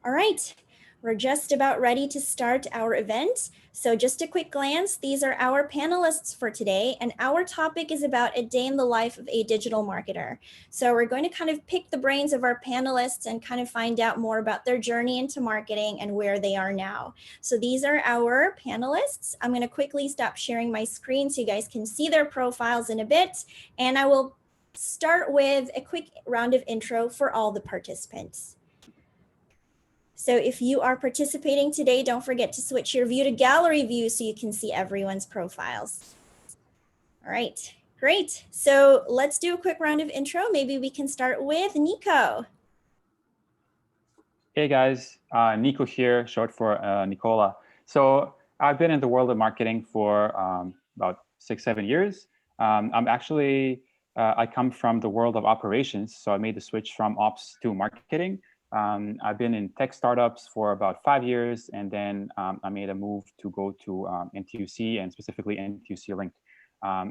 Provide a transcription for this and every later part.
All right, we're just about ready to start our event. So just a quick glance, these are our panelists for today, and our topic is about a day in the life of a digital marketer. So we're going to kind of pick the brains of our panelists and kind of find out more about their journey into marketing and where they are now. So these are our panelists. I'm going to quickly stop sharing my screen so you guys can see their profiles in a bit, and I will start with a quick round of intro for all the participants. So if you are participating today, don't forget to switch your view to gallery view so you can see everyone's profiles. All right, great. So let's do a quick round of intro. Maybe we can start with Nico. Hey guys, Nico here, short for Nicola. So I've been in the world of marketing for about 6-7 years. I come from the world of operations, so I made the switch from ops to marketing. I've been in tech startups for about 5 years, and then I made a move to go to NTUC, and specifically NTUC Link.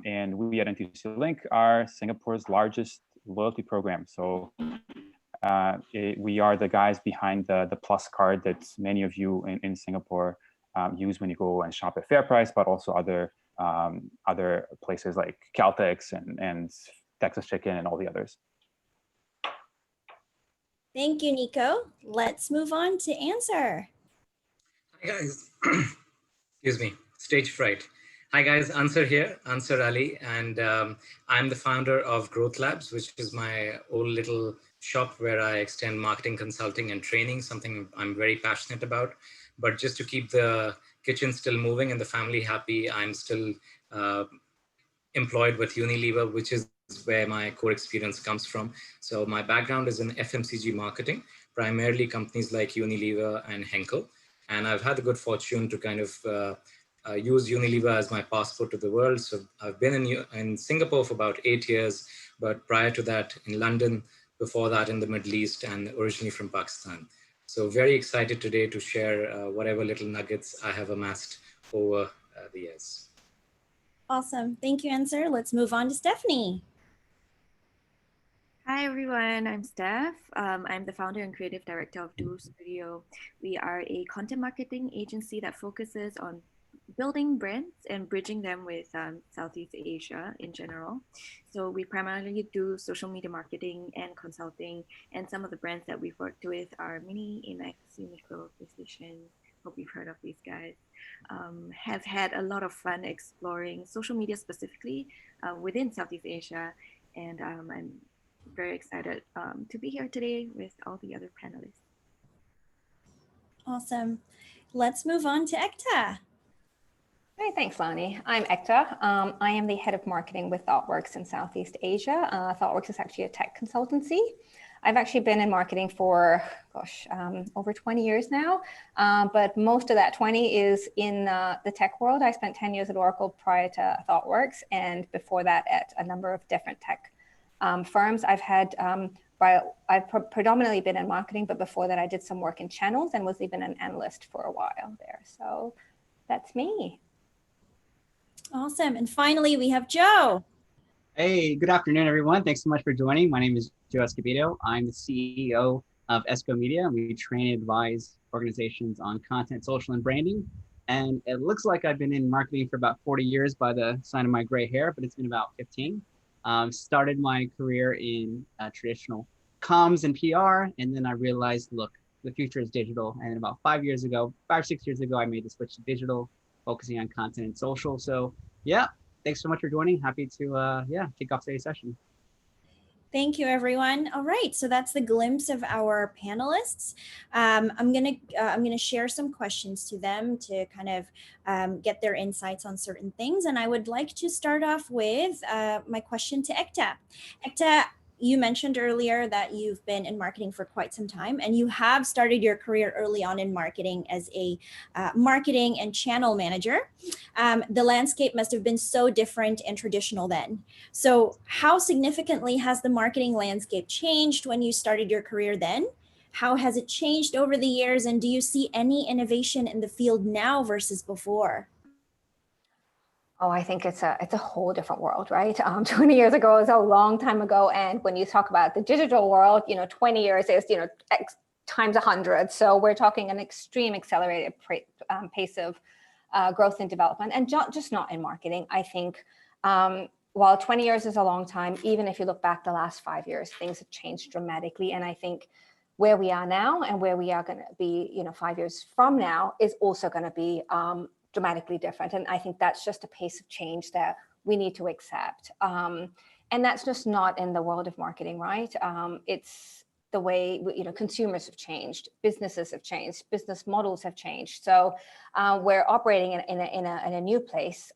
And we at NTUC Link are Singapore's largest loyalty program. So we are the guys behind the Plus card that many of you in Singapore use when you go and shop at FairPrice, but also other places like Caltex and Texas Chicken and all the others. Thank you, Nico. Let's move on to Answer. Hi guys, excuse me, stage fright. Hi guys, Answer here, Answer Ali, and I'm the founder of Growth Labs, which is my old little shop where I extend marketing consulting and training, something I'm very passionate about. But just to keep the kitchen still moving and the family happy, I'm still employed with Unilever, which is where my core experience comes from. So my background is in FMCG marketing, primarily companies like Unilever and Henkel. And I've had the good fortune to kind of use Unilever as my passport to the world. So I've been in Singapore for about 8 years, but prior to that in London, before that in the Middle East, and originally from Pakistan. So very excited today to share whatever little nuggets I have amassed over the years. Awesome. Thank you, Answer. Let's move on to Stephanie. Hi everyone, I'm Steph. I'm the founder and creative director of Duo Studio. We are a content marketing agency that focuses on building brands and bridging them with Southeast Asia in general. So we primarily do social media marketing and consulting, and some of the brands that we've worked with are Mini, Amex, Uniqlo, Precision. Hope you've heard of these guys. Have had a lot of fun exploring social media specifically within Southeast Asia, and I'm very excited to be here today with all the other panelists. Awesome. Let's move on to Ekta. Hi, thanks, Lani. I'm Ekta. I am the head of marketing with ThoughtWorks in Southeast Asia. ThoughtWorks is actually a tech consultancy. I've actually been in marketing for, over 20 years now, but most of that 20 is in the tech world. I spent 10 years at Oracle prior to ThoughtWorks, and before that at a number of different tech firms. I've predominantly been in marketing, but before that I did some work in channels and was even an analyst for a while there. So that's me. Awesome. And finally, we have Joe. Hey, good afternoon, everyone. Thanks so much for joining. My name is Joe Escobedo. I'm the CEO of Esco Media. We train and advise organizations on content, social, and branding. And it looks like I've been in marketing for about 40 years by the sign of my gray hair, but it's been about 15. Started my career in traditional comms and PR, and then I realized, look, the future is digital. And about 5 or 6 years ago, I made the switch to digital, focusing on content and social. So yeah, thanks so much for joining. Happy to kick off today's session. Thank you, everyone. All right, so that's the glimpse of our panelists. I'm gonna share some questions to them to kind of get their insights on certain things. And I would like to start off with my question to Ekta. Ekta, you mentioned earlier that you've been in marketing for quite some time, and you have started your career early on in marketing as a marketing and channel manager. The landscape must have been so different and traditional then. So how significantly has the marketing landscape changed when you started your career then? How has it changed over the years, and do you see any innovation in the field now versus before? Oh, I think it's a whole different world, right? 20 years ago is a long time ago. And when you talk about the digital world, 20 years is, times 100. So we're talking an extreme accelerated pace of growth and development, and just not in marketing. I think while 20 years is a long time, even if you look back the last 5 years, things have changed dramatically. And I think where we are now and where we are going to be, 5 years from now is also going to be dramatically different. And I think that's just a pace of change that we need to accept. And that's just not in the world of marketing, right? It's the way, consumers have changed, businesses have changed, business models have changed. So we're operating in a new place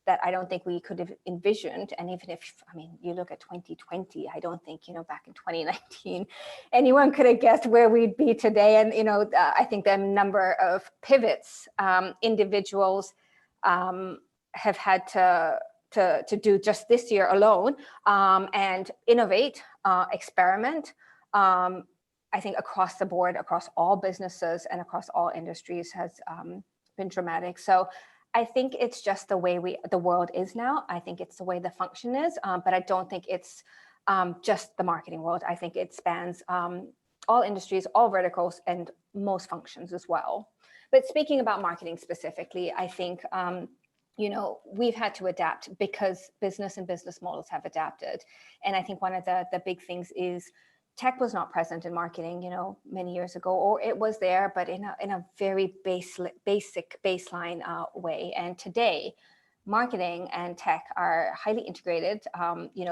that I don't think we could have envisioned. And even if, you look at 2020, I don't think, back in 2019, anyone could have guessed where we'd be today. And, I think the number of pivots individuals have had to do just this year alone and innovate, experiment, I think across the board, across all businesses and across all industries has been dramatic. So I think it's just the way the world is now. I think it's the way the function is, but I don't think it's just the marketing world. I think it spans all industries, all verticals, and most functions as well. But speaking about marketing specifically, I think we've had to adapt because business and business models have adapted. And I think one of the big things is tech was not present in marketing, many years ago, or it was there, but in a very basic baseline way. And today, marketing and tech are highly integrated.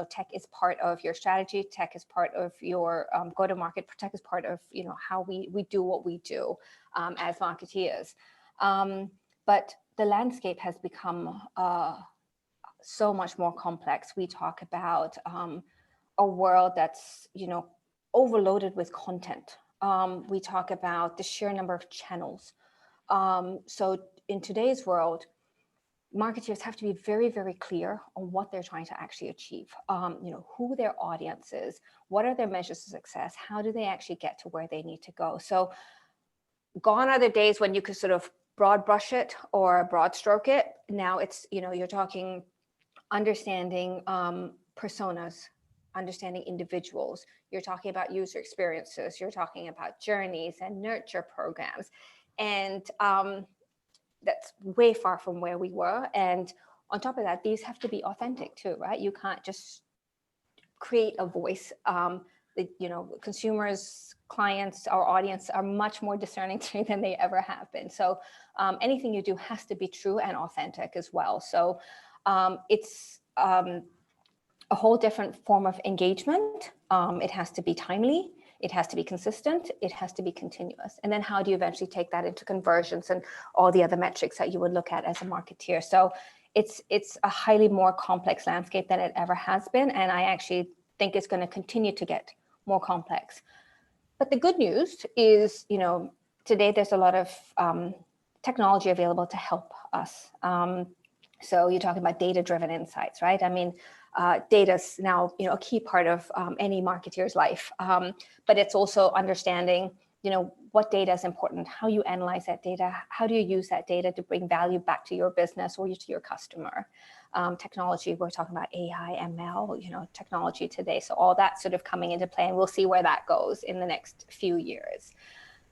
Tech is part of your strategy. Tech is part of your go-to-market. Tech is part of how we do what we do as marketeers. But the landscape has become so much more complex. We talk about a world that's overloaded with content. We talk about the sheer number of channels. So in today's world, marketers have to be very, very clear on what they're trying to actually achieve. Who their audience is, what are their measures of success, how do they actually get to where they need to go. So gone are the days when you could sort of broad brush it or broad stroke it. Now it's, you're talking understanding personas, understanding individuals. You're talking about user experiences. You're talking about journeys and nurture programs. And that's way far from where we were. And on top of that, these have to be authentic too, right? You can't just create a voice. Consumers, clients, our audience are much more discerning today than they ever have been. So anything you do has to be true and authentic as well. So it's a whole different form of engagement. It has to be timely. It has to be consistent. It has to be continuous. And then how do you eventually take that into conversions and all the other metrics that you would look at as a marketeer? So it's a highly more complex landscape than it ever has been. And I actually think it's going to continue to get more complex. But the good news is, today there's a lot of technology available to help us. So you're talking about data-driven insights, right? Data is now, a key part of any marketeer's life, but it's also understanding, what data is important, how you analyze that data, how do you use that data to bring value back to your business or to your customer. Technology, we're talking about AI, ML, technology today. So all that sort of coming into play, and we'll see where that goes in the next few years.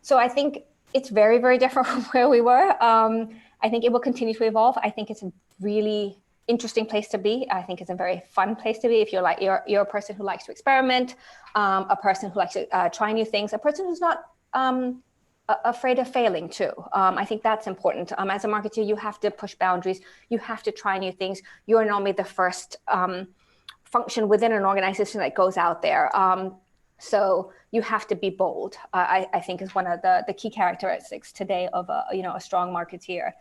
So I think it's very, very different from where we were. I think it will continue to evolve. I think it's a really interesting place to be. I think it's a very fun place to be if you're a person who likes to experiment, a person who likes to try new things, a person who's not afraid of failing too. I think that's important. As a marketer, you have to push boundaries. You have to try new things. You're normally the first function within an organization that goes out there. So you have to be bold. I think is one of the key characteristics today of a strong marketeer.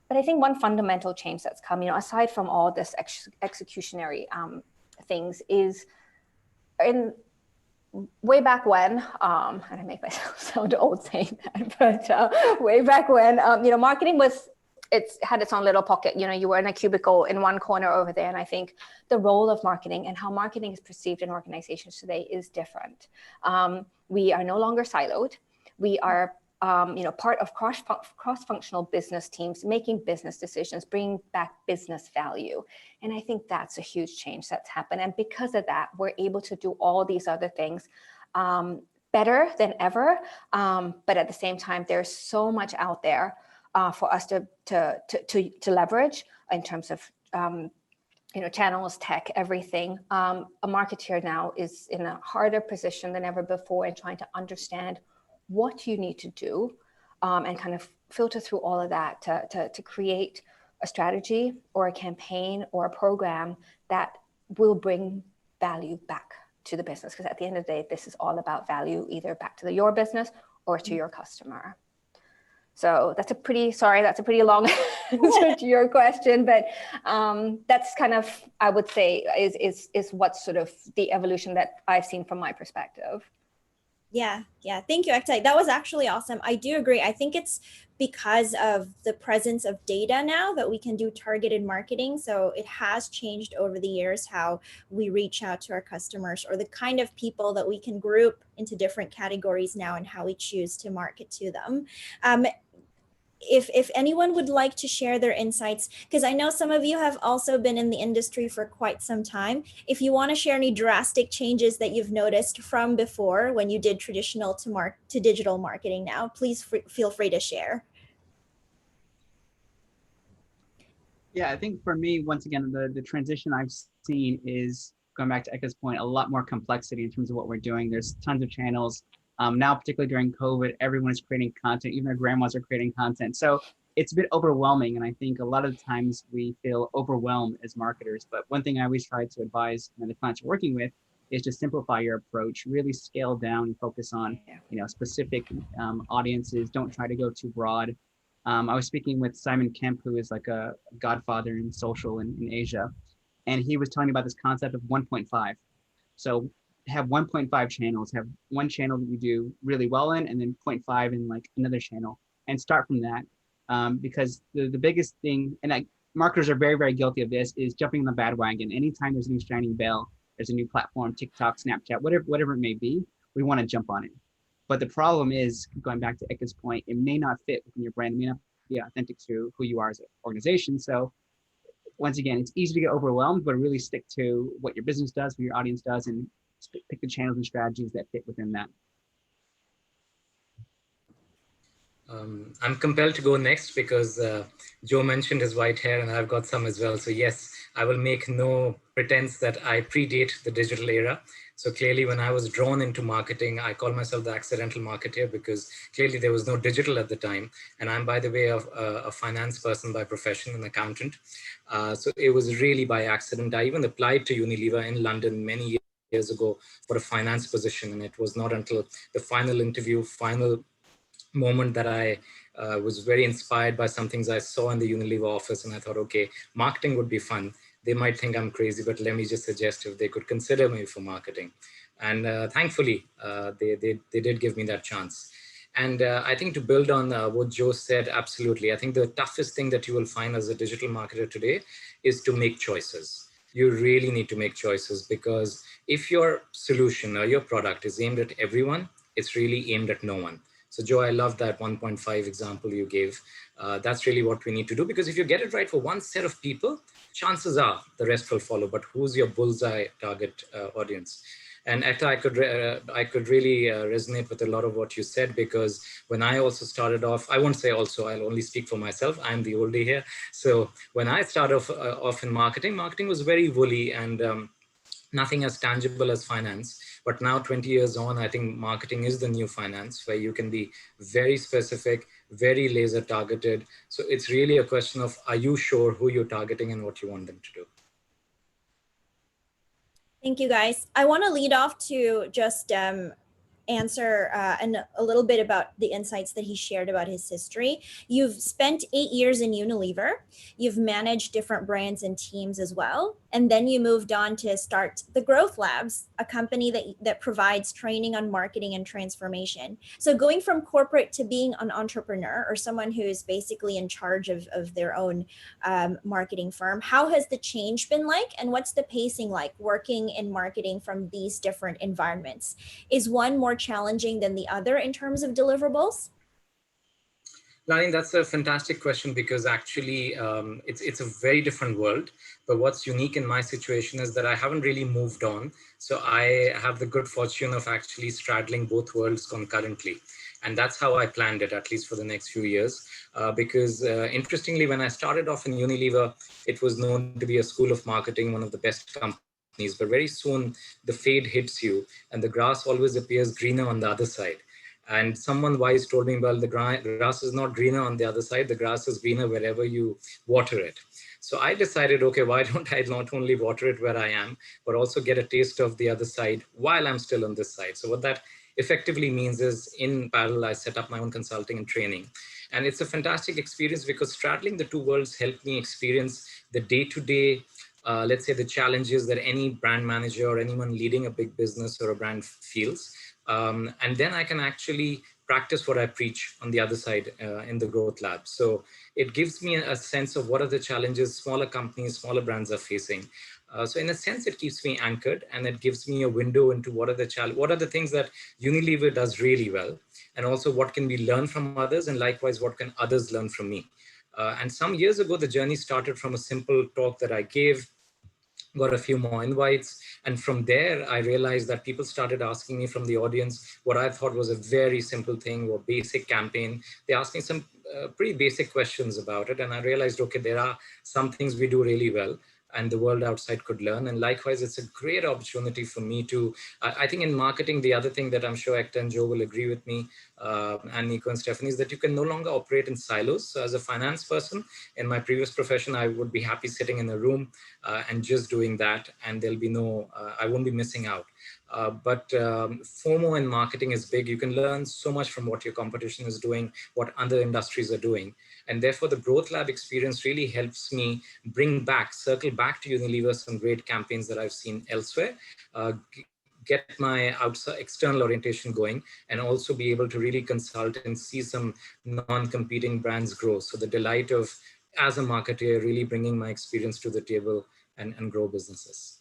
But I think one fundamental change that's come, aside from all this executionary things, is way back when, and I make myself sound old saying that, but way back when, marketing had its own little pocket. You were in a cubicle in one corner over there. And I think the role of marketing and how marketing is perceived in organizations today is different. We are no longer siloed. We are part of cross-functional business teams, making business decisions, bringing back business value. And I think that's a huge change that's happened. And because of that, we're able to do all these other things better than ever. But at the same time, there's so much out there for us to leverage in terms of channels, tech, everything. A marketeer now is in a harder position than ever before in trying to understand what you need to do and kind of filter through all of that to create a strategy or a campaign or a program that will bring value back to the business. Because at the end of the day, this is all about value, either back to your business or to your customer. So that's a pretty long answer to your question, but that's kind of, I would say, is what's sort of the evolution that I've seen from my perspective. Yeah. Thank you, Ekta. That was actually awesome. I do agree. I think it's because of the presence of data now that we can do targeted marketing. So it has changed over the years how we reach out to our customers, or the kind of people that we can group into different categories now and how we choose to market to them. If anyone would like to share their insights, because I know some of you have also been in the industry for quite some time. If you want to share any drastic changes that you've noticed from before when you did traditional to digital marketing now, please feel free to share. Yeah, I think for me, once again, the transition I've seen is, going back to Ekta's point, a lot more complexity in terms of what we're doing. There's tons of channels. Now, particularly during COVID, everyone is creating content, even our grandmas are creating content. So it's a bit overwhelming. And I think a lot of the times we feel overwhelmed as marketers. But one thing I always try to advise the clients you're working with is to simplify your approach, really scale down and focus on specific audiences. Don't try to go too broad. I was speaking with Simon Kemp, who is like a godfather in social in Asia. And he was telling me about this concept of 1.5. So have 1.5 channels, have one channel that you do really well in, and then 0.5 in like another channel, and start from that. Because the biggest thing, and marketers are very, very guilty of this, is jumping on the bandwagon. Anytime there's a new shining bell, there's a new platform, TikTok, Snapchat, whatever it may be, we want to jump on it. But the problem is, going back to Ekta's point, it may not fit within your brand, it may not be authentic to who you are as an organization. So once again, it's easy to get overwhelmed, but really stick to what your business does, what your audience does, and pick the channels and strategies that fit within that. I'm compelled to go next because Joe mentioned his white hair and I've got some as well. So yes, I will make no pretense that I predate the digital era. So clearly when I was drawn into marketing, I call myself the accidental marketer because clearly there was no digital at the time. And I'm, by the way, a finance person by profession, an accountant. So it was really by accident. I even applied to Unilever in London many years ago for a finance position. And it was not until the final interview, final moment that I was very inspired by some things I saw in the Unilever office. And I thought, okay, marketing would be fun. They might think I'm crazy, but let me just suggest if they could consider me for marketing. And thankfully, they did give me that chance. And I think to build on what Joe said, absolutely. I think the toughest thing that you will find as a digital marketer today is to make choices. You really need to make choices, because if your solution or your product is aimed at everyone, it's really aimed at no one. So Joe, I love that 1.5 example you gave. That's really what we need to do, because if you get it right for one set of people, chances are the rest will follow. But who's your bullseye target audience? And Ekta, I could really resonate with a lot of what you said, because when I also started off, I won't say also, I'll only speak for myself. I'm the oldie here. So when I started off in marketing was very woolly and nothing as tangible as finance. But now 20 years on, I think marketing is the new finance, where you can be very specific, very laser targeted. So it's really a question of, are you sure who you're targeting and what you want them to do? Thank you, guys. I want to lead off to just answer and a little bit about the insights that he shared about his history. You've spent 8 years in Unilever. You've managed different brands and teams as well. And then you moved on to start the Growth Labs, a company that provides training on marketing and transformation. So going from corporate to being an entrepreneur, or someone who is basically in charge of their own marketing firm, how has the change been like? And what's the pacing like working in marketing from these different environments? Is one more challenging than the other in terms of deliverables? Lani, that's a fantastic question because actually it's a very different world. But what's unique in my situation is that I haven't really moved on. So I have the good fortune of actually straddling both worlds concurrently. And that's how I planned it, at least for the next few years. Because interestingly, when I started off in Unilever, it was known to be a school of marketing, one of the best companies. But very soon, the fade hits you and the grass always appears greener on the other side. And someone wise told me, well, the grass is not greener on the other side. The grass is greener wherever you water it. So I decided, okay, why don't I not only water it where I am, but also get a taste of the other side while I'm still on this side. So what that effectively means is in parallel, I set up my own consulting and training. And it's a fantastic experience because straddling the two worlds helped me experience the day-to-day, let's say the challenges that any brand manager or anyone leading a big business or a brand feels. And then I can actually practice what I preach on the other side in the growth lab. So it gives me a sense of what are the challenges smaller companies, smaller brands are facing. So in a sense, it keeps me anchored and it gives me a window into what are the things that Unilever does really well, and also what can we learn from others, and likewise, what can others learn from me. And some years ago, the journey started from a simple talk that I gave, got a few more invites. And from there, I realized that people started asking me from the audience what I thought was a very simple thing or basic campaign. They asked me some pretty basic questions about it. And I realized, okay, there are some things we do really well and the world outside could learn. And likewise, it's a great opportunity for me to, I think in marketing, the other thing that I'm sure Ekta and Joe will agree with me, and Nico and Stephanie, is that you can no longer operate in silos. So as a finance person, in my previous profession, I would be happy sitting in a room and just doing that, and there'll be no, I won't be missing out. But FOMO in marketing is big. You can learn so much from what your competition is doing, what other industries are doing. And therefore, the Growth Lab experience really helps me circle back to Unilever some great campaigns that I've seen elsewhere, get my outside external orientation going, and also be able to really consult and see some non-competing brands grow. So the delight of, as a marketer, really bringing my experience to the table and grow businesses.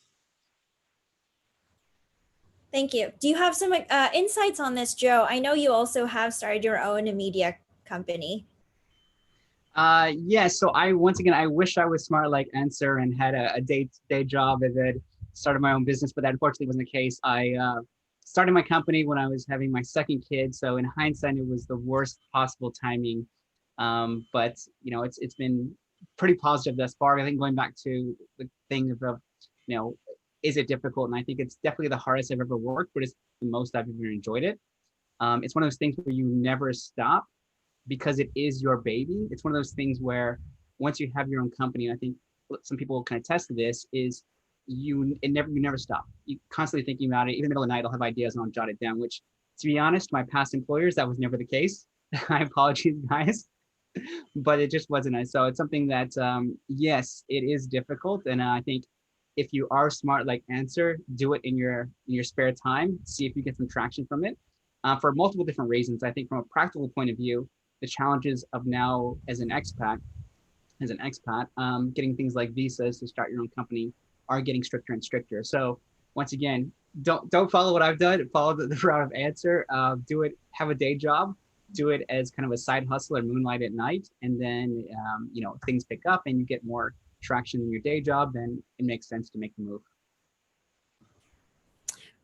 Thank you. Do you have some insights on this, Joe? I know you also have started your own media company. Yes. So I wish I was smart like Answer and had a day job and then started my own business, but that unfortunately wasn't the case. I started my company when I was having my second kid. So in hindsight, it was the worst possible timing. But you know, it's been pretty positive thus far. I think going back to the thing of, you know, is it difficult? And I think it's definitely the hardest I've ever worked, but it's the most I've ever enjoyed it. It's one of those things where you never stop because it is your baby. It's one of those things where once you have your own company, and I think some people can attest to this, is you never stop. You constantly thinking about it. Even in the middle of the night, I'll have ideas and I'll jot it down, which to be honest, my past employers, that was never the case. I apologize, guys, but it just wasn't. So it's something that, yes, it is difficult. And I think if you are smart, like Answer, do it in your spare time, see if you get some traction from it, for multiple different reasons. I think from a practical point of view, the challenges of now as an expat, getting things like visas to start your own company are getting stricter and stricter. So once again, don't follow what I've done. Follow the route of Answer. Do it. Have a day job. Do it as kind of a side hustle or moonlight at night, and then you know, things pick up and you get more traction in your day job. Then it makes sense to make the move.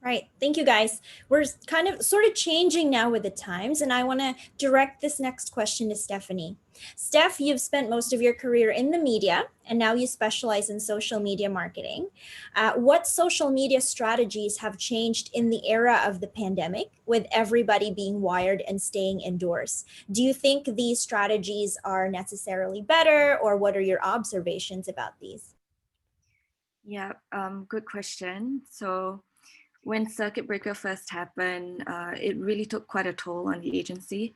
Right. Thank you, guys. We're kind of sort of changing now with the times, and I want to direct this next question to Stephanie. Steph, you've spent most of your career in the media, and now you specialize in social media marketing. What social media strategies have changed in the era of the pandemic, with everybody being wired and staying indoors? Do you think these strategies are necessarily better, or what are your observations about these? Yeah, good question. So when circuit breaker first happened, it really took quite a toll on the agency.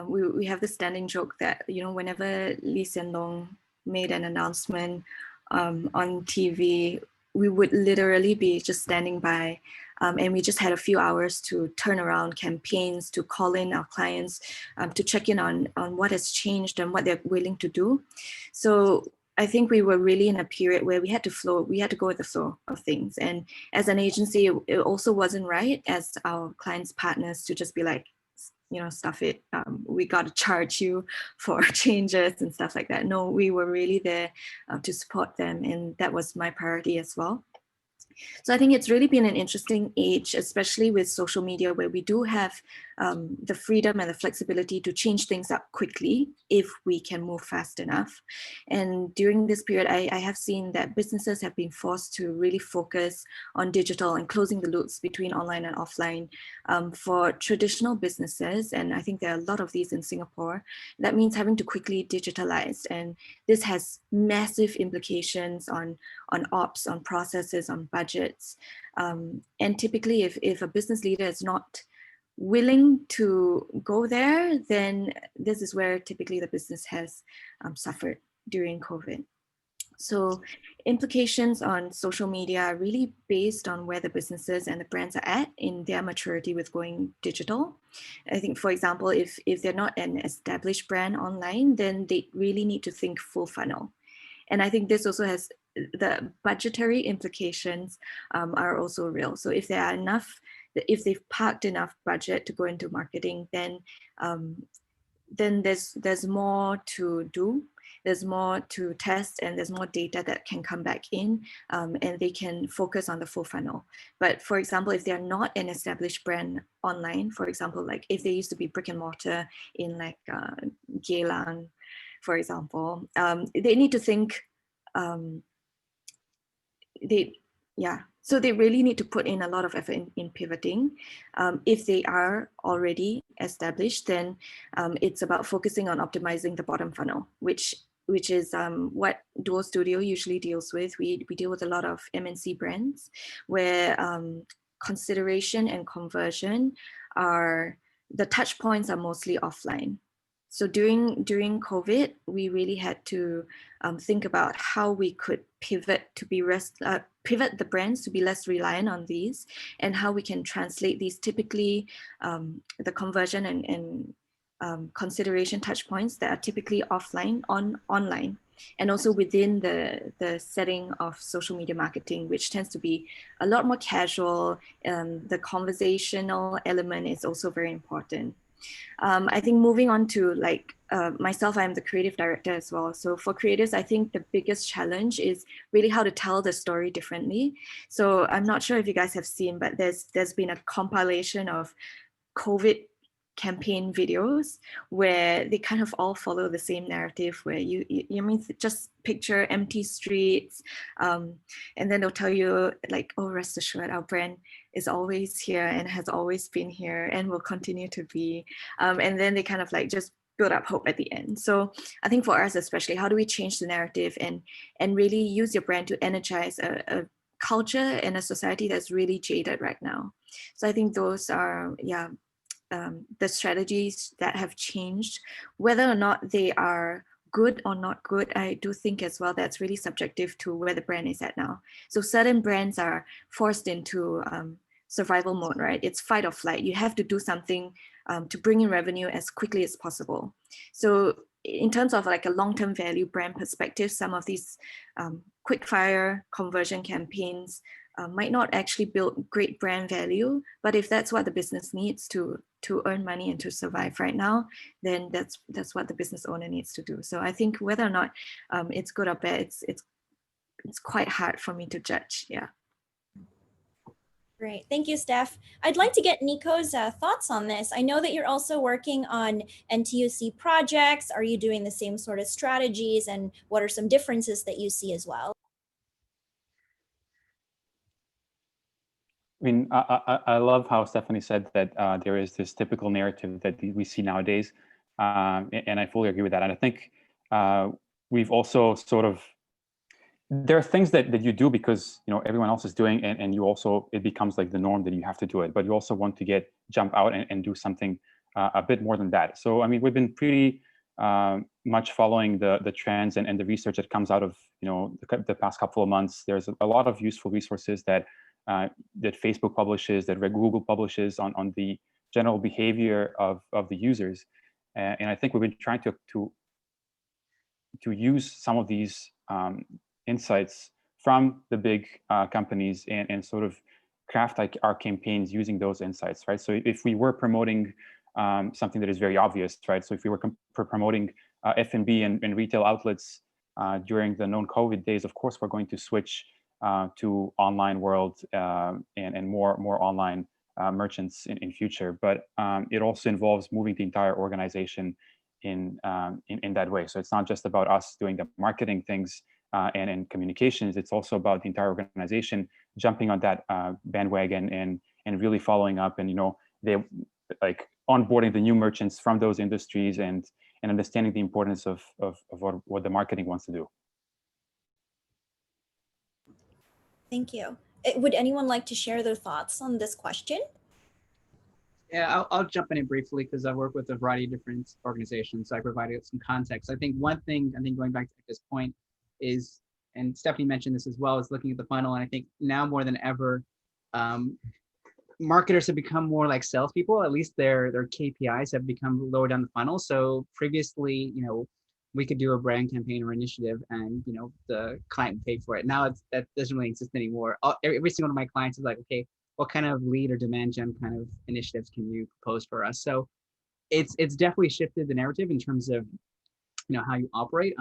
We have the standing joke that, you know, whenever Lee Hsien Loong made an announcement on TV, we would literally be just standing by, and we just had a few hours to turn around campaigns, to call in our clients, to check in on what has changed and what they're willing to do. So I think we were really in a period where we had to go with the flow of things. And as an agency, it also wasn't right as our clients' partners to just be like, stuff it. We got to charge you for changes and stuff like that. No, we were really there to support them, and that was my priority as well. So I think it's really been an interesting age, especially with social media, where we do have the freedom and the flexibility to change things up quickly if we can move fast enough. And during this period, I have seen that businesses have been forced to really focus on digital and closing the loops between online and offline. For traditional businesses, and I think there are a lot of these in Singapore, that means having to quickly digitalize. And this has massive implications on ops, on processes, on budgets. And typically, if a business leader is not willing to go there, then this is where typically the business has suffered during COVID. So implications on social media are really based on where the businesses and the brands are at in their maturity with going digital. I think, for example, if they're not an established brand online, then they really need to think full funnel. And I think this also has the budgetary implications are also real. So if there are enough, if they've parked enough budget to go into marketing, then there's more to do. There's more to test, and there's more data that can come back in, and they can focus on the full funnel. But for example, if they're not an established brand online, for example, like if they used to be brick and mortar in like Geylang, for example, they need to think, so they really need to put in a lot of effort in pivoting. If they are already established, then it's about focusing on optimizing the bottom funnel, which is what Duo Studio usually deals with. We deal with a lot of MNC brands where consideration and conversion are, the touch points are mostly offline. So during COVID, we really had to think about how we could pivot to be pivot the brands to be less reliant on these, and how we can translate these typically the conversion and consideration touch points that are typically offline online, and also within the setting of social media marketing, which tends to be a lot more casual. The conversational element is also very important. I think moving on to myself, I'm the creative director as well. So for creatives, I think the biggest challenge is really how to tell the story differently. So I'm not sure if you guys have seen, but there's been a compilation of COVID campaign videos where they kind of all follow the same narrative, where you mean just picture empty streets, and then they'll tell you like, oh, rest assured, our brand is always here and has always been here and will continue to be, and then they kind of like just build up hope at the end. So I think for us especially, how do we change the narrative and really use your brand to energize a culture and a society that's really jaded right now? So I think those are the strategies that have changed. Whether or not they are good or not good, I do think as well that's really subjective to where the brand is at now. So certain brands are forced into survival mode, right? It's fight or flight. You have to do something to bring in revenue as quickly as possible. So in terms of like a long-term value brand perspective, some of these quick fire conversion campaigns might not actually build great brand value, but if that's what the business needs to earn money and to survive right now, then that's what the business owner needs to do. So I think whether or not it's good or bad, it's quite hard for me to judge. Yeah. Great, thank you, Steph. I'd like to get Nico's thoughts on this. I know that you're also working on NTUC projects. Are you doing the same sort of strategies, and what are some differences that you see as well? I mean, I love how Stephanie said that there is this typical narrative that we see nowadays, and I fully agree with that. And I think we've also sort of, there are things that you do because everyone else is doing, and you also, it becomes like the norm that you have to do it. But you also want to jump out and do something a bit more than that. So I mean, we've been pretty much following the trends and the research that comes out of the past couple of months. There's a lot of useful resources that Facebook publishes, that Google publishes on the general behavior of the users, and I think we've been trying to use some of these insights from the big companies and sort of craft like our campaigns using those insights, right? So if we were promoting something that is very obvious, right? So if we were promoting F&B and retail outlets during the known COVID days, of course, we're going to switch to online world and more online merchants in future. But it also involves moving the entire organization in that way. So it's not just about us doing the marketing things and in communications. It's also about the entire organization jumping on that bandwagon and really following up, and they like onboarding the new merchants from those industries and understanding the importance of what the marketing wants to do. Thank you. Would anyone like to share their thoughts on this question? Yeah, I'll jump in briefly because I work with a variety of different organizations. So I provided some context. I think one thing, going back to this point is, and Stephanie mentioned this as well, is looking at the funnel. And I think now more than ever, marketers have become more like salespeople. At least their KPIs have become lower down the funnel. So previously, we could do a brand campaign or initiative and, the client would pay for it. Now that doesn't really exist anymore. Every single one of my clients is like, okay, what kind of lead or demand gen kind of initiatives can you propose for us? So it's definitely shifted the narrative in terms of, how you operate.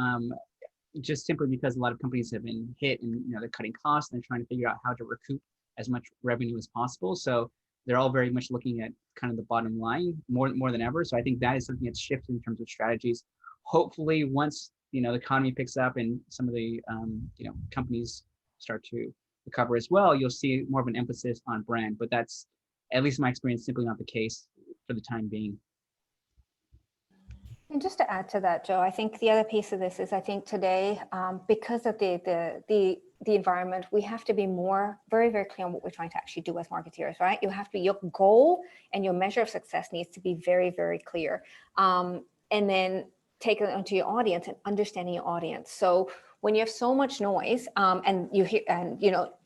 Just simply because a lot of companies have been hit and, they're cutting costs and they're trying to figure out how to recoup as much revenue as possible. So they're all very much looking at kind of the bottom line more than ever. So I think that is something that's shifted in terms of strategies. Hopefully once, the economy picks up and some of the, companies start to recover as well, you'll see more of an emphasis on brand, but that's, at least in my experience, simply not the case for the time being. And just to add to that, Joe, I think the other piece of this is I think today, because of the environment, we have to be very, very clear on what we're trying to actually do as marketeers, right? You have to, your goal and your measure of success needs to be very, very clear. And then take it onto your audience and understanding your audience. So when you have so much noise and you hear, and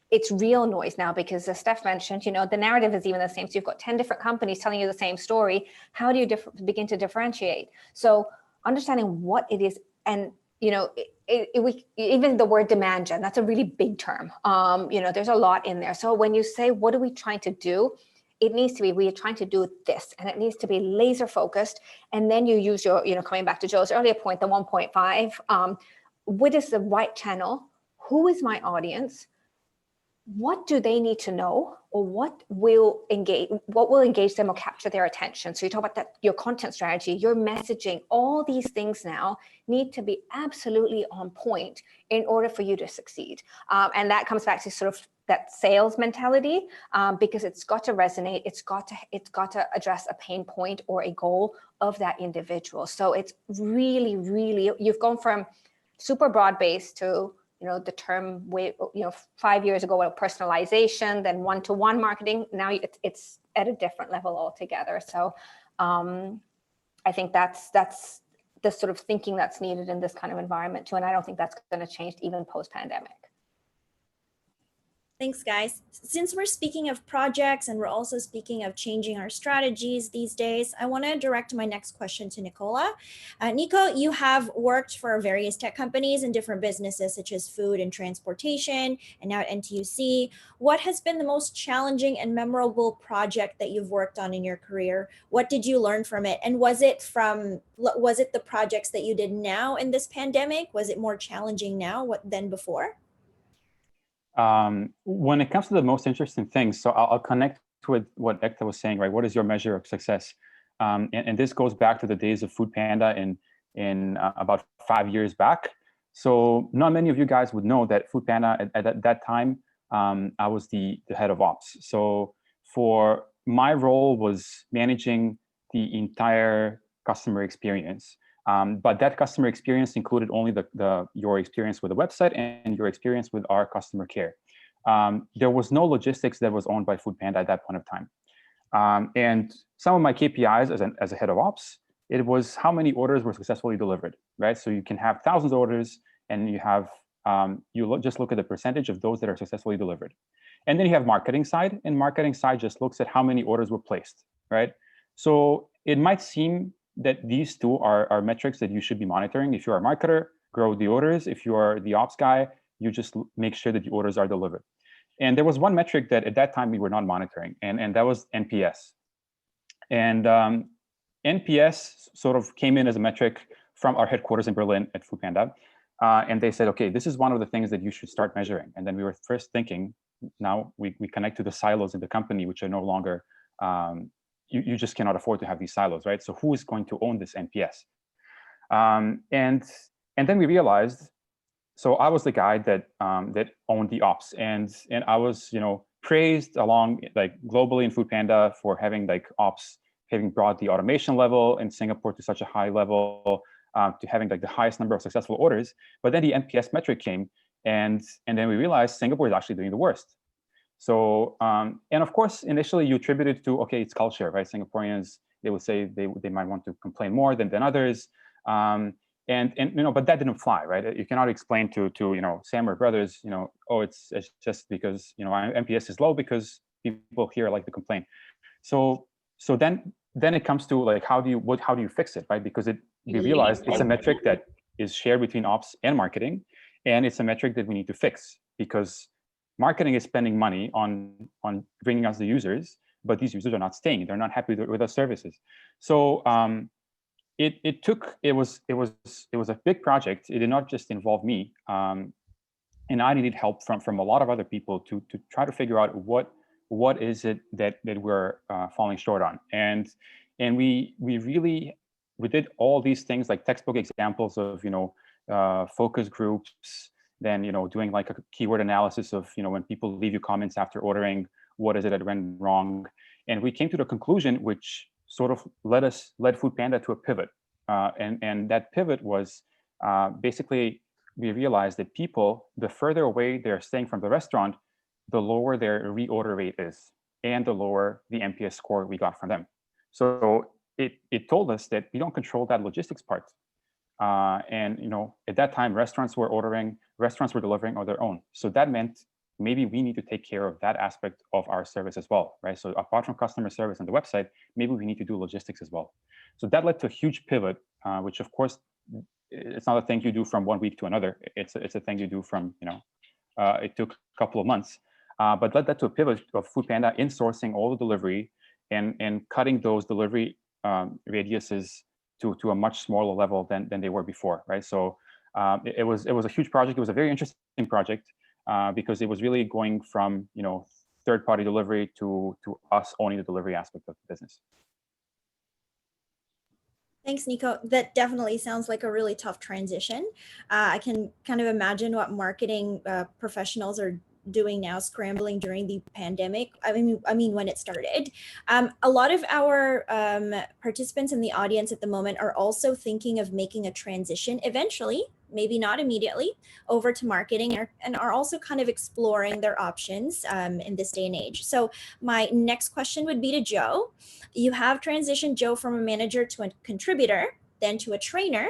it's real noise now, because as Steph mentioned, the narrative is even the same. So you've got 10 different companies telling you the same story. How do you begin to differentiate? So understanding what it is, and even the word demand gen, that's a really big term. There's a lot in there. So when you say, what are we trying to do? It needs to be, we are trying to do this, and it needs to be laser focused. And then you use your, coming back to Joe's earlier point, the 1.5, what is the right channel? Who is my audience? What do they need to know, or what will engage them or capture their attention? So you talk about that, your content strategy, your messaging, all these things now need to be absolutely on point in order for you to succeed. And that comes back to sort of that sales mentality, because it's got to resonate. It's got to address a pain point or a goal of that individual. So it's really, really, you've gone from super broad-based to the term 5 years ago, personalization, then one-to-one marketing. Now it's at a different level altogether. So I think that's the sort of thinking that's needed in this kind of environment too. And I don't think that's going to change even post-pandemic. Thanks, guys. Since we're speaking of projects and we're also speaking of changing our strategies these days, I want to direct my next question to Nicola. Nico, you have worked for various tech companies in different businesses such as food and transportation, and now at NTUC. What has been the most challenging and memorable project that you've worked on in your career? What did you learn from it? And was it the projects that you did now in this pandemic? Was it more challenging now than before? When it comes to the most interesting things, so I'll connect with what Ekta was saying, right? What is your measure of success? And this goes back to the days of Food Panda in about 5 years back. So not many of you guys would know that Food Panda at that time, I was the head of ops. So for my role was managing the entire customer experience. But that customer experience included only your experience with the website and your experience with our customer care. There was no logistics that was owned by Food Panda at that point of time. And some of my KPIs as a head of ops, it was how many orders were successfully delivered, right? So you can have thousands of orders, and you have just look at the percentage of those that are successfully delivered. And then you have marketing side, and marketing side just looks at how many orders were placed, right? So it might seem that these two are metrics that you should be monitoring. If you're a marketer, grow the orders. If you are the ops guy, you just make sure that the orders are delivered. And there was one metric that at that time we were not monitoring, and that was NPS. And NPS sort of came in as a metric from our headquarters in Berlin at Foodpanda. And they said, okay, this is one of the things that you should start measuring. And then we were first thinking, now we connect to the silos in the company, which are no longer, you just cannot afford to have these silos, right? So who is going to own this NPS? And then we realized, so I was the guy that that owned the ops, and I was, you know, praised along like globally in Foodpanda for having like ops, having brought the automation level in Singapore to such a high level, to having like the highest number of successful orders. But then the NPS metric came, and then we realized Singapore is actually doing the worst. So and of course initially you attribute it to, okay, it's culture, right? Singaporeans, they would say they might want to complain more than others. And you know, but that didn't fly, right? You cannot explain to you know, Sam or Brothers, you know, oh, it's just because, you know, NPS is low because people here like to complain. So then it comes to like, how do you fix it, right? Because we realized it's a metric that is shared between ops and marketing, and it's a metric that we need to fix, because marketing is spending money on bringing us the users, but these users are not staying. They're not happy with our services. So it was a big project. It did not just involve me, and I needed help from a lot of other people to try to figure out what is it that we're falling short on. And we did all these things, like textbook examples of, you know, focus groups, then, you know, doing like a keyword analysis of, you know, when people leave you comments after ordering, what is it that went wrong? And we came to the conclusion, which sort of led Foodpanda to a pivot. And that pivot was basically, we realized that people, the further away they're staying from the restaurant, the lower their reorder rate is, and the lower the NPS score we got from them. So it told us that we don't control that logistics part. And, you know, at that time, restaurants were delivering on their own. So that meant maybe we need to take care of that aspect of our service as well, right? So apart from customer service on the website, maybe we need to do logistics as well. So that led to a huge pivot, which of course, it's not a thing you do from one week to another. It's a thing you do from, you know, it took a couple of months, but led that to a pivot of Foodpanda insourcing all the delivery and cutting those delivery radiuses to a much smaller level than they were before, right? So it was a huge project. It was a very interesting project because it was really going from, you know, third-party delivery to us owning the delivery aspect of the business. Thanks, Nico. That definitely sounds like a really tough transition. I can kind of imagine what marketing professionals are doing now, scrambling during the pandemic. I mean, when it started. A lot of our participants in the audience at the moment are also thinking of making a transition eventually, maybe not immediately, over to marketing, and are also kind of exploring their options in this day and age. So my next question would be to Joe. You have transitioned, Joe, from a manager to a contributor, then to a trainer,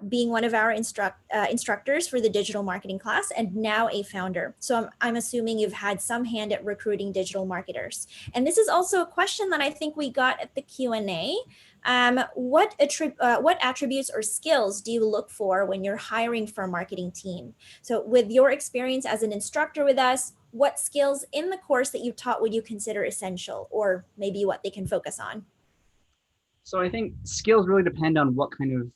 being one of our instructors for the digital marketing class, and now a founder. So I'm assuming you've had some hand at recruiting digital marketers. And this is also a question that I think we got at the Q&A. What attributes or skills do you look for when you're hiring for a marketing team? So with your experience as an instructor with us, what skills in the course that you taught would you consider essential, or maybe what they can focus on? So I think skills really depend on what kind of,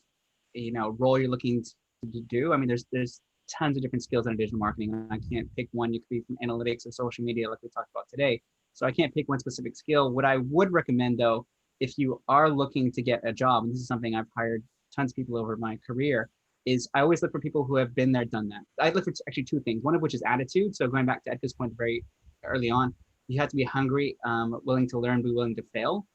you know, role you're looking to do. I mean, there's tons of different skills in digital marketing. I can't pick one. You could be from analytics or social media, like we talked about today. So I can't pick one specific skill. What I would recommend, though, if you are looking to get a job, and this is something I've hired tons of people over my career, is I always look for people who have been there, done that. I look for actually two things. One of which is attitude. So going back to Edgar's point very early on, you have to be hungry, willing to learn, be willing to fail.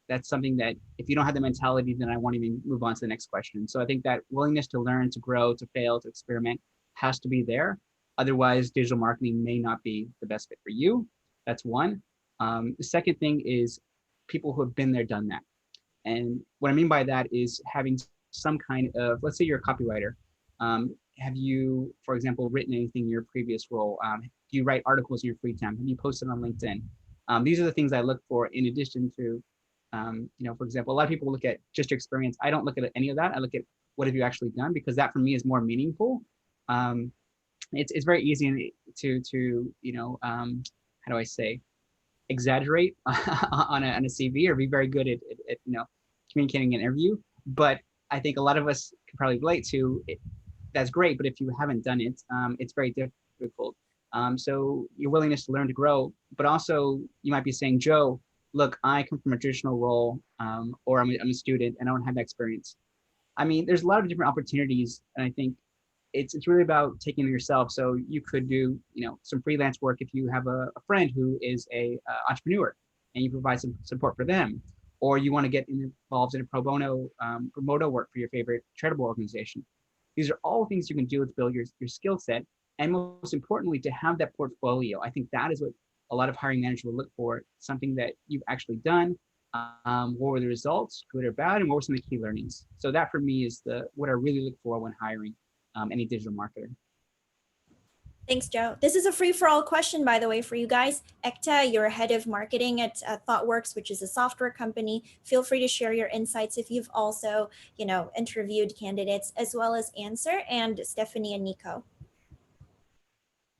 That's something that if you don't have the mentality, then I won't even move on to the next question. So I think that willingness to learn, to grow, to fail, to experiment has to be there. Otherwise, digital marketing may not be the best fit for you. That's one. The second thing is people who have been there, done that. And what I mean by that is having some kind of, let's say you're a copywriter. Have you, for example, written anything in your previous role? Do you write articles in your free time? Have you posted on LinkedIn? These are the things I look for in addition to, you know, for example, a lot of people look at just your experience. I don't look at any of that. I look at what have you actually done, because that for me is more meaningful. It's very easy to you know, how do I say, exaggerate on a CV, or be very good at you know, communicating an interview. But I think a lot of us can probably relate to it. That's great, but if you haven't done it, it's very difficult. So your willingness to learn to grow, but also you might be saying, Joe, look, I come from a traditional role, or I'm a student and I don't have that experience. I mean, there's a lot of different opportunities, and I think it's really about taking it yourself. So you could do, some freelance work if you have a friend who is a entrepreneur, and you provide some support for them, or you want to get involved in a pro bono work for your favorite charitable organization. These are all things you can do to build your skill set, and most importantly, to have that portfolio. I think that is what a lot of hiring managers will look for, something that you've actually done. What were the results, good or bad, and what were some of the key learnings? So that for me is what I really look for when hiring any digital marketer. Thanks, Joe. This is a free-for-all question, by the way, for you guys. Ekta, you're head of marketing at ThoughtWorks, which is a software company. Feel free to share your insights if you've also, interviewed candidates, as well as Answer, and Stephanie and Nico.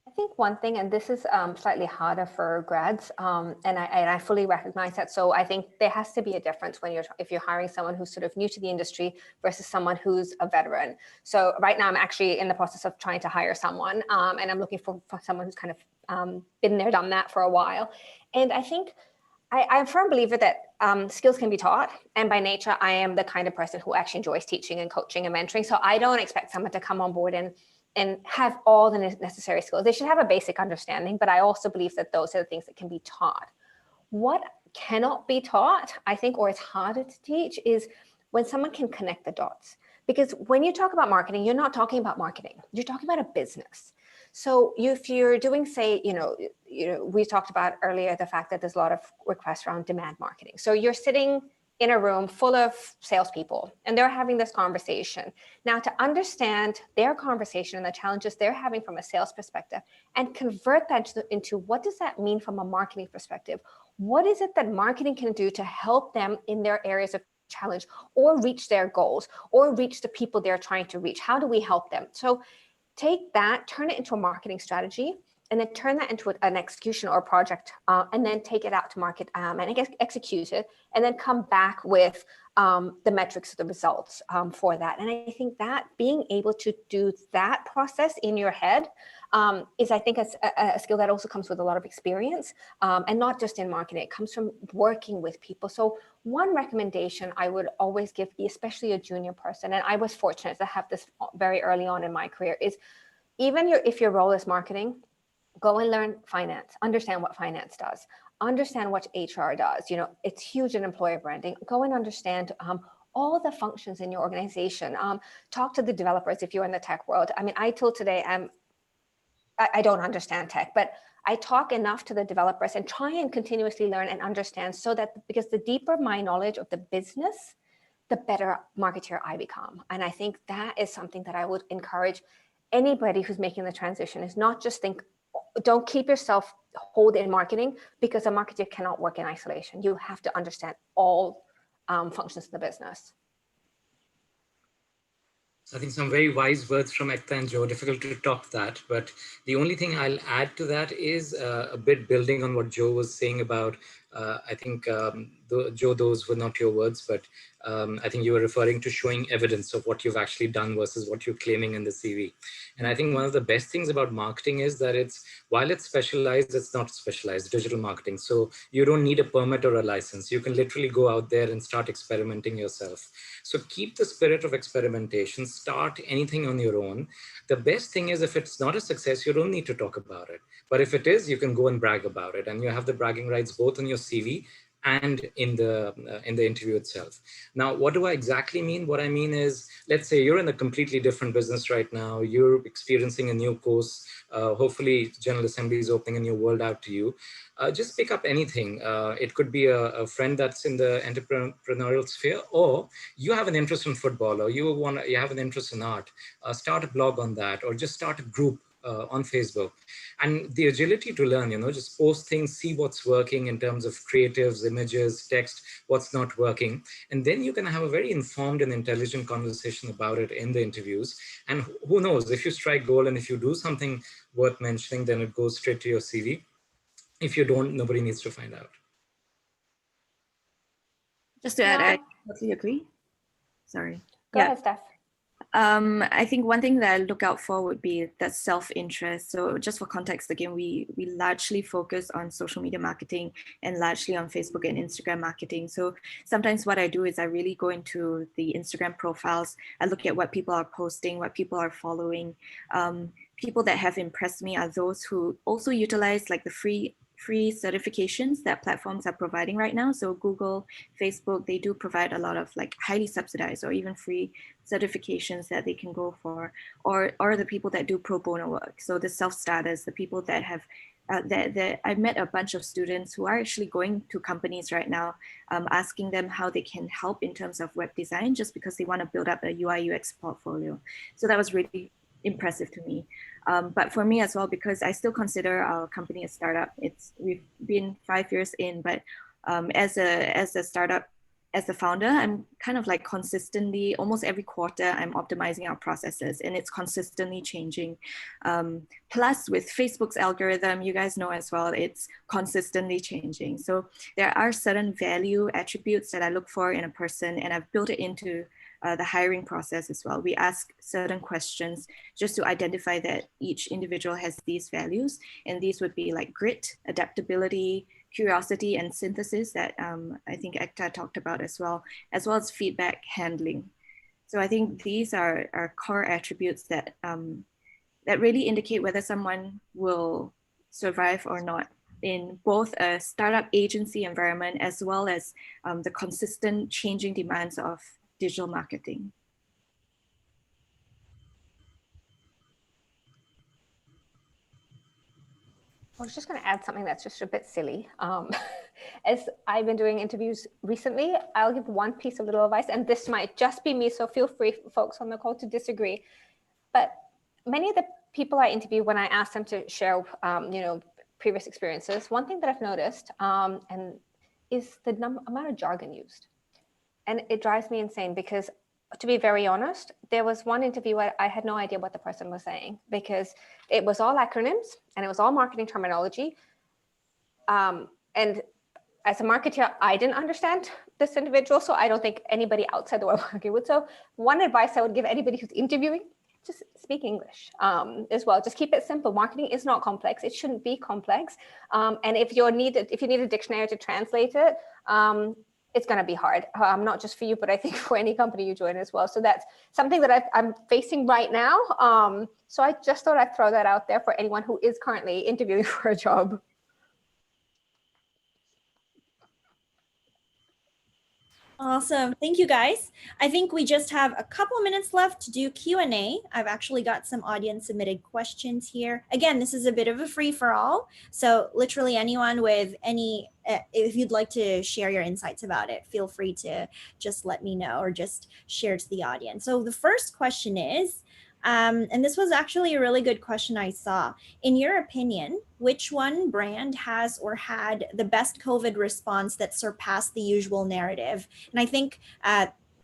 I think one thing, and this is slightly harder for grads, and I fully recognize that. So I think there has to be a difference if you're hiring someone who's sort of new to the industry versus someone who's a veteran. So right now I'm actually in the process of trying to hire someone, and I'm looking for someone who's kind of been there, done that for a while. And I think I'm a firm believer that skills can be taught. And by nature, I am the kind of person who actually enjoys teaching and coaching and mentoring. So I don't expect someone to come on board and have all the necessary skills. They should have a basic understanding, but I also believe that those are the things that can be taught. What cannot be taught, I think, or it's harder to teach, is when someone can connect the dots. Because when you talk about marketing, you're not talking about marketing, you're talking about a business. So if you're doing, say, we talked about earlier the fact that there's a lot of requests around demand marketing. So you're sitting in a room full of salespeople, and they're having this conversation. Now, to understand their conversation and the challenges they're having from a sales perspective, and convert that into what does that mean from a marketing perspective? What is it that marketing can do to help them in their areas of challenge, or reach their goals, or reach the people they're trying to reach? How do we help them? So take that, turn it into a marketing strategy, and then turn that into an execution or a project, and then take it out to market and execute it, and then come back with the metrics, the results for that. And I think that being able to do that process in your head is, I think, a skill that also comes with a lot of experience, and not just in marketing. It comes from working with people. So one recommendation I would always give, especially a junior person, and I was fortunate to have this very early on in my career, is even if your role is marketing, go and learn finance, understand what finance does, understand what HR does. It's huge in employer branding. Go and understand all the functions in your organization. Talk to the developers if you're in the tech world. I mean, I till today, I don't understand tech, but I talk enough to the developers and try and continuously learn and understand, so that, because the deeper my knowledge of the business, the better marketer I become. And I think that is something that I would encourage anybody who's making the transition, is not just don't keep yourself hold in marketing, because a marketer cannot work in isolation. You have to understand all functions of the business. I think some very wise words from Ekta and Joe. Difficult to top that, but the only thing I'll add to that is a bit building on what Joe was saying about, I think, Joe, those were not your words, but I think you were referring to showing evidence of what you've actually done versus what you're claiming in the CV. And I think one of the best things about marketing is that while it's specialized, it's not specialized, digital marketing. So you don't need a permit or a license. You can literally go out there and start experimenting yourself. So keep the spirit of experimentation, start anything on your own. The best thing is, if it's not a success, you don't need to talk about it. But if it is, you can go and brag about it. And you have the bragging rights both on your CV and in the interview itself. Now, what do I exactly mean? What I mean is, let's say you're in a completely different business right now. You're experiencing a new course. Hopefully, General Assembly is opening a new world out to you. Just pick up anything. It could be a friend that's in the entrepreneurial sphere, or you have an interest in football, or you have an interest in art. Start a blog on that, or just start a group on Facebook. And the agility to learn, just post things, see what's working in terms of creatives, images, text, what's not working. And then you can have a very informed and intelligent conversation about it in the interviews. And who knows, if you strike gold and if you do something worth mentioning, then it goes straight to your CV. If you don't, nobody needs to find out. Just to add, totally agree. Sorry. Go ahead, Steph. I think one thing that I look out for would be that self-interest. So just for context, again, we largely focus on social media marketing and largely on Facebook and Instagram marketing. So sometimes what I do is I really go into the Instagram profiles. I look at what people are posting, what people are following. People that have impressed me are those who also utilize like the free certifications that platforms are providing right now. So Google, Facebook, they do provide a lot of like highly subsidized or even free certifications that they can go for, or the people that do pro bono work. So the self-starters, the people that have I've met a bunch of students who are actually going to companies right now, asking them how they can help in terms of web design, just because they want to build up a UI UX portfolio. So that was really impressive to me. But for me as well, because I still consider our company a startup. We've been 5 years in, but as a startup, as the founder, I'm kind of like consistently, almost every quarter, I'm optimizing our processes, and it's consistently changing. Plus with Facebook's algorithm, you guys know as well, it's consistently changing. So there are certain value attributes that I look for in a person, and I've built it into the hiring process as well. We ask certain questions just to identify that each individual has these values, and these would be like grit, adaptability, curiosity, and synthesis that I think Ekta talked about as well as feedback handling. So I think these are core attributes that that really indicate whether someone will survive or not in both a startup agency environment as well as the consistent changing demands of digital marketing. I was just going to add something that's just a bit silly. As I've been doing interviews recently, I'll give one piece of little advice, and this might just be me, so feel free, folks on the call, to disagree. But many of the people I interview, when I ask them to share, previous experiences, one thing that I've noticed and is the amount of jargon used. And it drives me insane because, to be very honest, there was one interview where I had no idea what the person was saying because it was all acronyms and it was all marketing terminology. And as a marketer, I didn't understand this individual, so I don't think anybody outside the world working would. So one advice I would give anybody who's interviewing, just speak English as well. Just keep it simple. Marketing is not complex. It shouldn't be complex. And if you need a dictionary to translate it, it's going to be hard, not just for you, but I think for any company you join as well. So that's something that I'm facing right now. So I just thought I'd throw that out there for anyone who is currently interviewing for a job. Awesome. Thank you, guys. I think we just have a couple minutes left to do Q&A. I've actually got some audience submitted questions here. Again, this is a bit of a free for all. So literally anyone with any, if you'd like to share your insights about it, feel free to just let me know or just share to the audience. So the first question is, and this was actually a really good question I saw. In your opinion, which one brand has or had the best COVID response that surpassed the usual narrative? And I think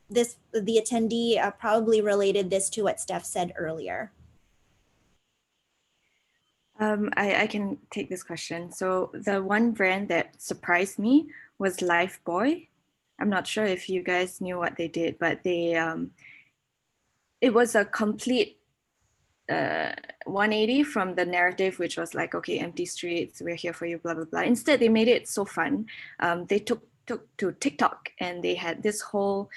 the attendee probably related this to what Steph said earlier. I can take this question. So the one brand that surprised me was Lifebuoy. I'm not sure if you guys knew what they did, but they it was a complete 180 from the narrative, which was like, okay, empty streets, we're here for you, blah, blah, blah. Instead, they made it so fun. They took to TikTok and they had this whole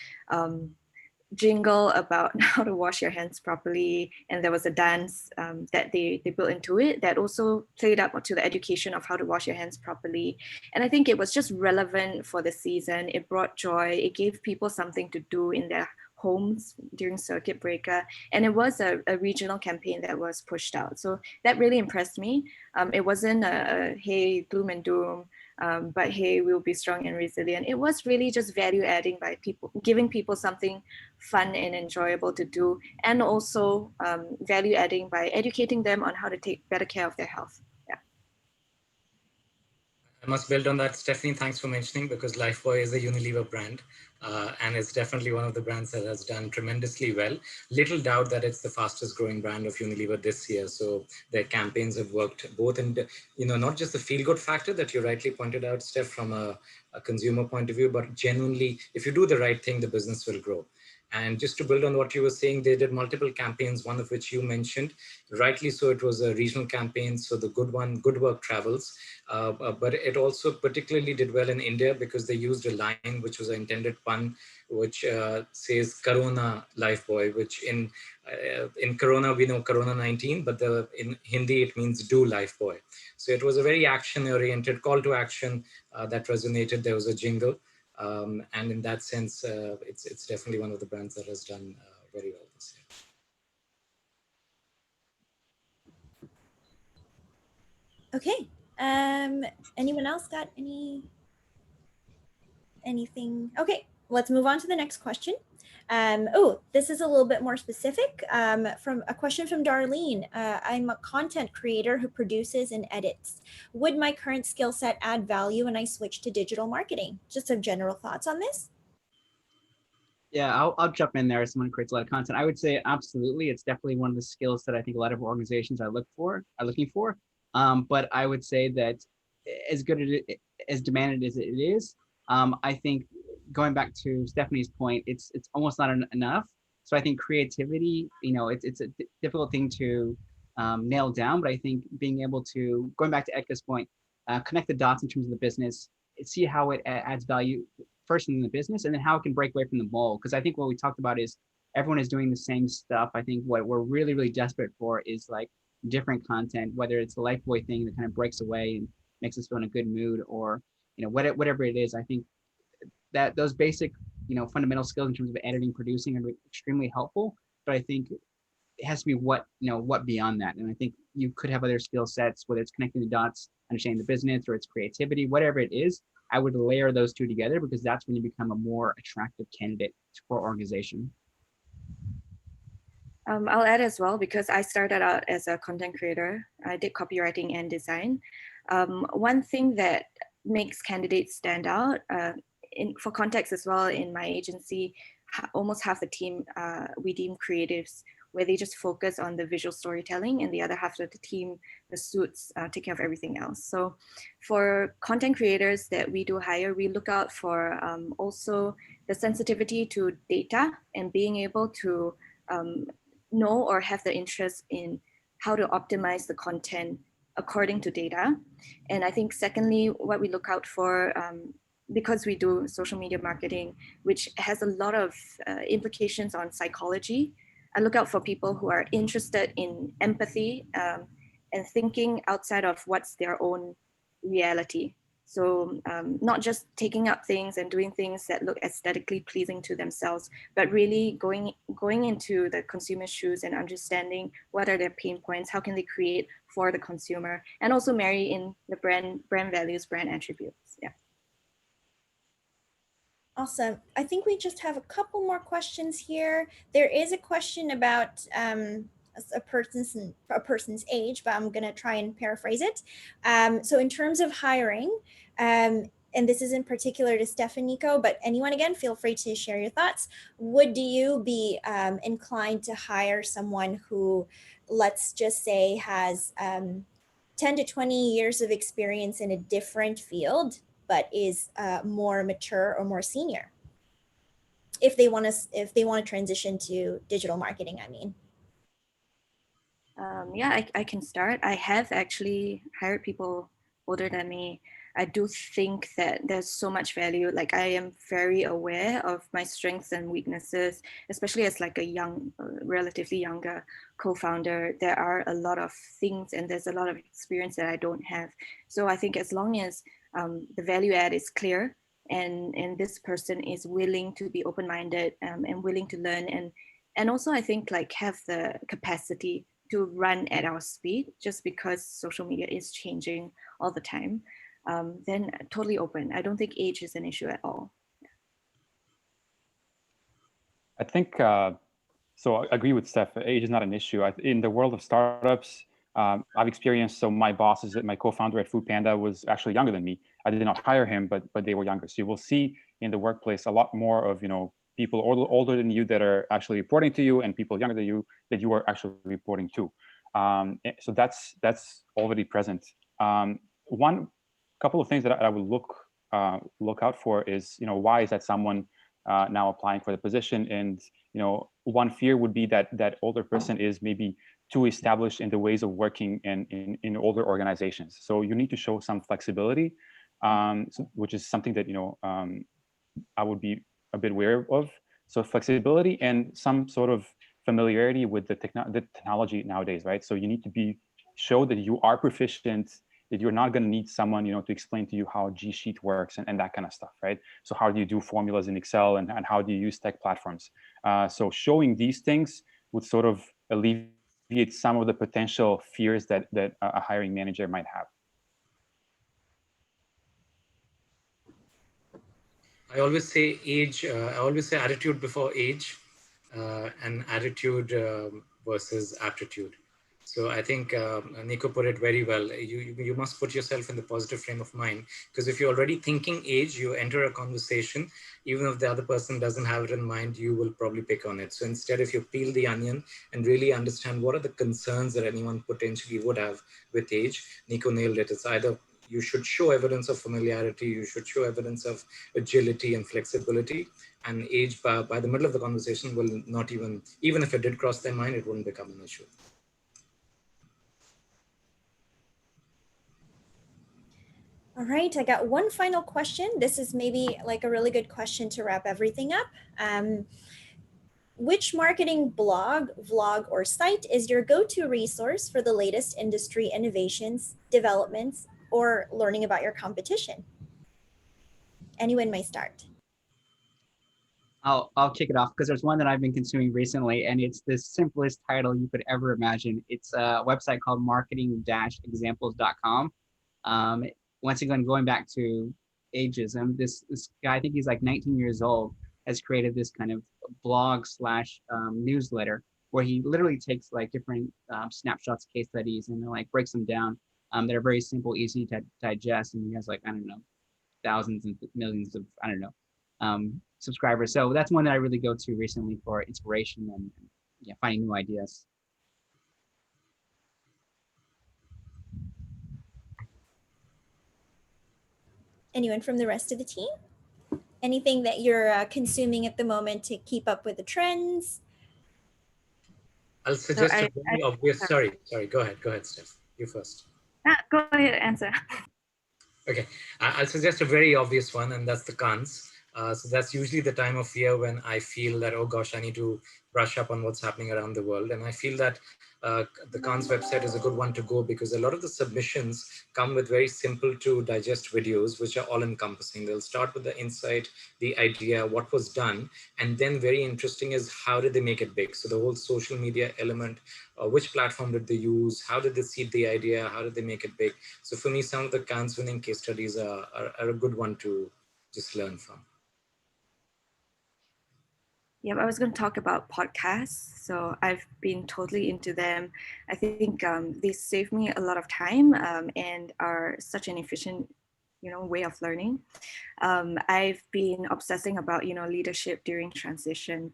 jingle about how to wash your hands properly. And there was a dance that they built into it that also played up to the education of how to wash your hands properly. And I think it was just relevant for the season. It brought joy. It gave people something to do in their homes during circuit breaker, and it was a regional campaign that was pushed out. So that really impressed me. It wasn't a hey, gloom and doom, but hey, we'll be strong and resilient. It was really just value adding by people, giving people something fun and enjoyable to do, and also value adding by educating them on how to take better care of their health. Yeah. I must build on that, Stephanie. Thanks for mentioning, because Lifebuoy is a Unilever brand. And it's definitely one of the brands that has done tremendously well. Little doubt that it's the fastest growing brand of Unilever this year. So their campaigns have worked both in, not just the feel good factor that you rightly pointed out, Steph, from a consumer point of view, but genuinely, if you do the right thing, the business will grow. And just to build on what you were saying, they did multiple campaigns, one of which you mentioned. Rightly so, it was a regional campaign. So the good work travels. But it also particularly did well in India because they used a line which was an intended pun, which says Corona Lifebuoy, which in Corona, we know Corona 19, but in Hindi, it means do Lifebuoy. So it was a very action-oriented call to action that resonated. There was a jingle. And in that sense, it's definitely one of the brands that has done very well this year. Okay. Anyone else got anything? Okay, let's move on to the next question. This is a little bit more specific. From a question from Darlene. I'm a content creator who produces and edits. Would my current skill set add value when I switch to digital marketing? Just some general thoughts on this. Yeah, I'll jump in there as someone who creates a lot of content. I would say absolutely. It's definitely one of the skills that I think a lot of organizations are looking for. But I would say that as good as demanded as it is, I think going back to Stephanie's point, it's almost not enough. So I think creativity, it's a difficult thing to nail down. But I think being able to, going back to Ekta's point, connect the dots in terms of the business, see how it adds value first in the business, and then how it can break away from the mold. Because I think what we talked about is everyone is doing the same stuff. I think what we're really, really desperate for is like different content, whether it's the Lifebuoy thing that kind of breaks away and makes us feel in a good mood, or whatever it is. I think that those basic fundamental skills in terms of editing, producing are extremely helpful. But I think it has to be what beyond that. And I think you could have other skill sets, whether it's connecting the dots, understanding the business, or it's creativity, whatever it is. I would layer those two together because that's when you become a more attractive candidate for organization. I'll add as well, because I started out as a content creator. I did copywriting and design. One thing that makes candidates stand out, for context as well, in my agency, almost half the team, we deem creatives, where they just focus on the visual storytelling, and the other half of the team, the suits, take care of everything else. So for content creators that we do hire, we look out for also the sensitivity to data and being able to know or have the interest in how to optimize the content according to data. And I think secondly, what we look out for, because we do social media marketing, which has a lot of implications on psychology, I look out for people who are interested in empathy and thinking outside of what's their own reality. So not just taking up things and doing things that look aesthetically pleasing to themselves, but really going into the consumer's shoes and understanding what are their pain points, how can they create for the consumer, and also marry in the brand values, brand attributes. Yeah. Awesome. I think we just have a couple more questions here. There is a question about a person's age, but I'm going to try and paraphrase it. So in terms of hiring, and this is in particular to Stephanico, but anyone, again, feel free to share your thoughts. Would you be inclined to hire someone who, let's just say, has 10 to 20 years of experience in a different field, but is more mature or more senior, if they want to transition to digital marketing? I mean, yeah, I can start. I have actually hired people older than me. I do think that there's so much value. Like, I am very aware of my strengths and weaknesses, especially as like a young, relatively younger co-founder. There are a lot of things and there's a lot of experience that I don't have. So I think as long as the value add is clear, and this person is willing to be open-minded and willing to learn, and also I think like have the capacity to run at our speed, just because social media is changing all the time, then totally open. I don't think age is an issue at all. I think, so I agree with Steph, age is not an issue. In the world of startups, I've experienced, so my bosses, my co-founder at Foodpanda was actually younger than me. I did not hire him, but they were younger. So you will see in the workplace a lot more of, people older than you that are actually reporting to you, and people younger than you that you are actually reporting to. So that's already present. One couple of things that I would look out for is, why is that someone now applying for the position? And one fear would be that that older person is maybe too established in the ways of working in older organizations. So you need to show some flexibility, which is something that I would be a bit wary of. So flexibility and some sort of familiarity with the technology nowadays, right? So you need to show that you are proficient, that you're not going to need someone to explain to you how G Sheet works and that kind of stuff, right? So how do you do formulas in Excel, and how do you use tech platforms? So showing these things would sort of alleviate some of the potential fears that a hiring manager might have. I always say age. I always say attitude before age, and attitude versus aptitude. So I think Nico put it very well. You must put yourself in the positive frame of mind, because if you're already thinking age, you enter a conversation, even if the other person doesn't have it in mind, you will probably pick on it. So instead, if you peel the onion and really understand what are the concerns that anyone potentially would have with age, Nico nailed it. It's either you should show evidence of familiarity, you should show evidence of agility and flexibility, and age by the middle of the conversation will not even if it did cross their mind, it wouldn't become an issue. All right, I got one final question. This is maybe like a really good question to wrap everything up. Which marketing blog, vlog, or site is your go-to resource for the latest industry innovations, developments, or learning about your competition? Anyone may start. I'll kick it off because there's one that I've been consuming recently, and it's the simplest title you could ever imagine. It's a website called marketing-examples.com. Once again, going back to ageism, this guy, I think he's like 19 years old, has created this kind of blog slash newsletter where he literally takes like different snapshots, case studies, and like breaks them down that are very simple, easy to digest. And he has like, I don't know, thousands and millions of, I don't know, subscribers. So that's one that I really go to recently for inspiration and finding new ideas. Anyone from the rest of the team? Anything that you're consuming at the moment to keep up with the trends? I'll suggest a very obvious. Sorry. Go ahead, Steph. You first. Go ahead, answer. Okay, I'll suggest a very obvious one, and that's the Cannes. So that's usually the time of year when I feel that, oh gosh, I need to brush up on what's happening around the world. And I feel that the Cannes website is a good one to go, because a lot of the submissions come with very simple to digest videos, which are all encompassing. They'll start with the insight, the idea, what was done. And then very interesting is how did they make it big? So the whole social media element, which platform did they use? How did they seed the idea? How did they make it big? So for me, some of the Cannes winning case studies are a good one to just learn from. Yeah, I was going to talk about podcasts. So I've been totally into them. I think they save me a lot of time and are such an efficient, way of learning. I've been obsessing about, leadership during transition,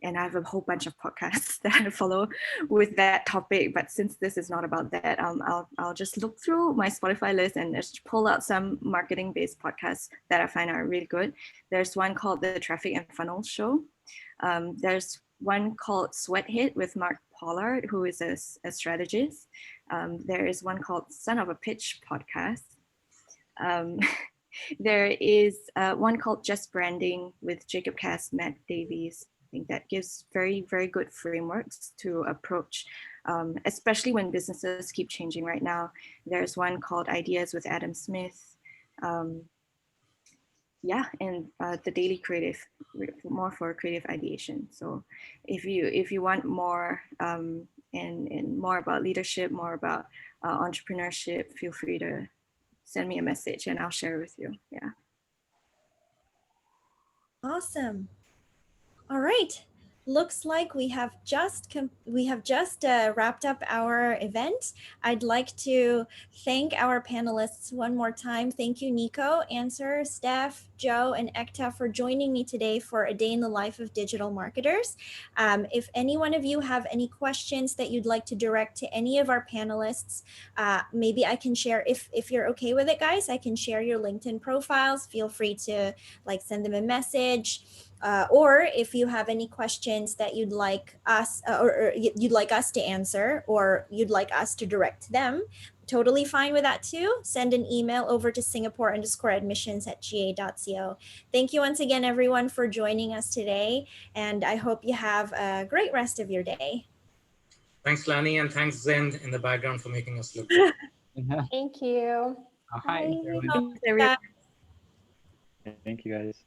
and I have a whole bunch of podcasts that I follow with that topic. But since this is not about that, I'll just look through my Spotify list and just pull out some marketing-based podcasts that I find are really good. There's one called The Traffic and Funnel Show. There's one called Sweat Hit with Mark Pollard, who is a strategist. There is one called Son of a Pitch podcast. There is one called Just Branding with Jacob Cass, Matt Davies. I think that gives very, very good frameworks to approach, especially when businesses keep changing right now. There's one called Ideas with Adam Smith. And the Daily Creative, more for creative ideation. So if you want more and more about leadership, more about entrepreneurship, feel free to send me a message and I'll share with you. Yeah. Awesome. All right. looks like we have just wrapped up our event. I'd like to thank our panelists one more time. Thank you, Nico, Answer, Steph, Joe, and Ekta for joining me today for a day in the life of digital marketers. If any one of you have any questions that you'd like to direct to any of our panelists, maybe I can share, if you're okay with it, guys, I can share your LinkedIn profiles. Feel free to send them a message. Or if you have any questions that you'd like us or you'd like us to answer, or you'd like us to direct them, totally fine with that too. Send an email over to singapore_admissions@ga.co. Thank you once again, everyone, for joining us today. And I hope you have a great rest of your day. Thanks, Lani, and thanks, Zend, in the background for making us look good. Thank you. Hi, everyone. Thanks, everyone. Thank you, guys.